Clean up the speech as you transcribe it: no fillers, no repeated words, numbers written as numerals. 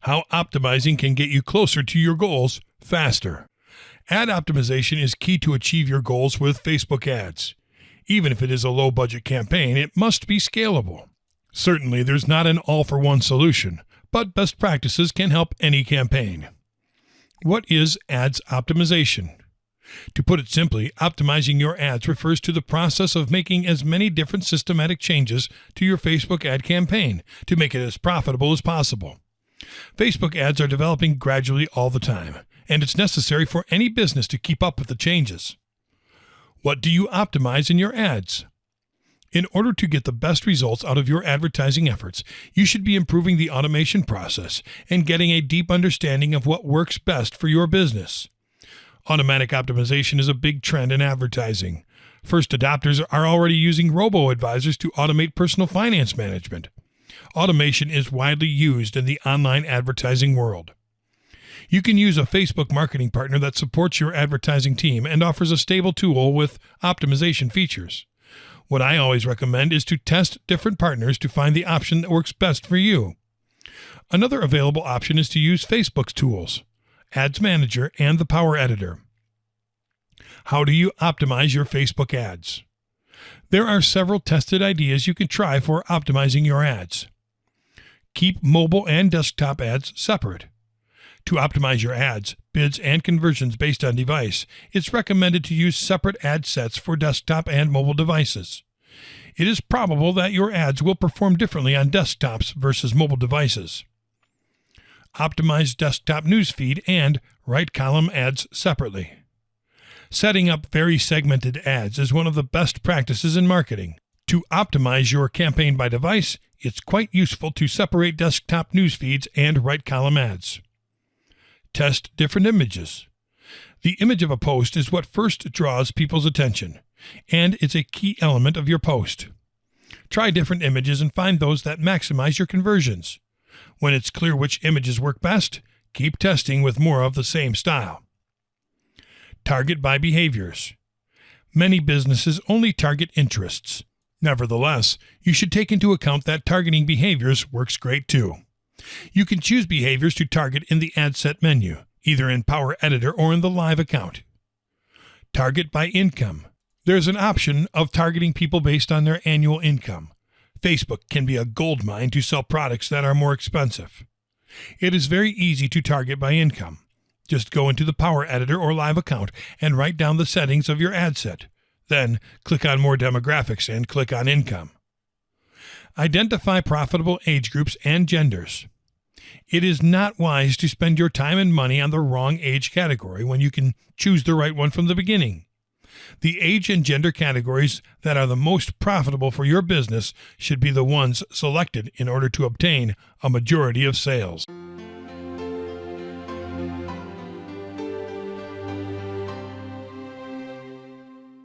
How optimizing can get you closer to your goals faster. Ad optimization is key to achieve your goals with Facebook ads. Even if it is a low-budget campaign, it must be scalable. Certainly, there's not an all-for-one solution, but best practices can help any campaign. What is ads optimization? To put it simply, optimizing your ads refers to the process of making as many different systematic changes to your Facebook ad campaign to make it as profitable as possible. Facebook ads are developing gradually all the time, and it's necessary for any business to keep up with the changes. What do you optimize in your ads? In order to get the best results out of your advertising efforts, you should be improving the automation process and getting a deep understanding of what works best for your business. Automatic optimization is a big trend in advertising. First adopters are already using robo-advisors to automate personal finance management. Automation is widely used in the online advertising world. You can use a Facebook marketing partner that supports your advertising team and offers a stable tool with optimization features. What I always recommend is to test different partners to find the option that works best for you. Another available option is to use Facebook's tools, Ads Manager and the Power Editor. How do you optimize your Facebook ads? There are several tested ideas you can try for optimizing your ads. Keep mobile and desktop ads separate. To optimize your ads, bids, and conversions based on device, it's recommended to use separate ad sets for desktop and mobile devices. It is probable that your ads will perform differently on desktops versus mobile devices. Optimize desktop newsfeed and right column ads separately. Setting up very segmented ads is one of the best practices in marketing. To optimize your campaign by device, it's quite useful to separate desktop newsfeeds and right column ads. Test different images. The image of a post is what first draws people's attention, and it's a key element of your post. Try different images and find those that maximize your conversions. When it's clear which images work best, keep testing with more of the same style. Target by behaviors. Many businesses only target interests. Nevertheless, you should take into account that targeting behaviors works great too. You can choose behaviors to target in the ad set menu, either in Power Editor or in the live account. Target by income. There's an option of targeting people based on their annual income. Facebook can be a goldmine to sell products that are more expensive. It is very easy to target by income. Just go into the Power Editor or live account and write down the settings of your ad set. Then click on More Demographics and click on Income. Identify profitable age groups and genders. It is not wise to spend your time and money on the wrong age category when you can choose the right one from the beginning. The age and gender categories that are the most profitable for your business should be the ones selected in order to obtain a majority of sales.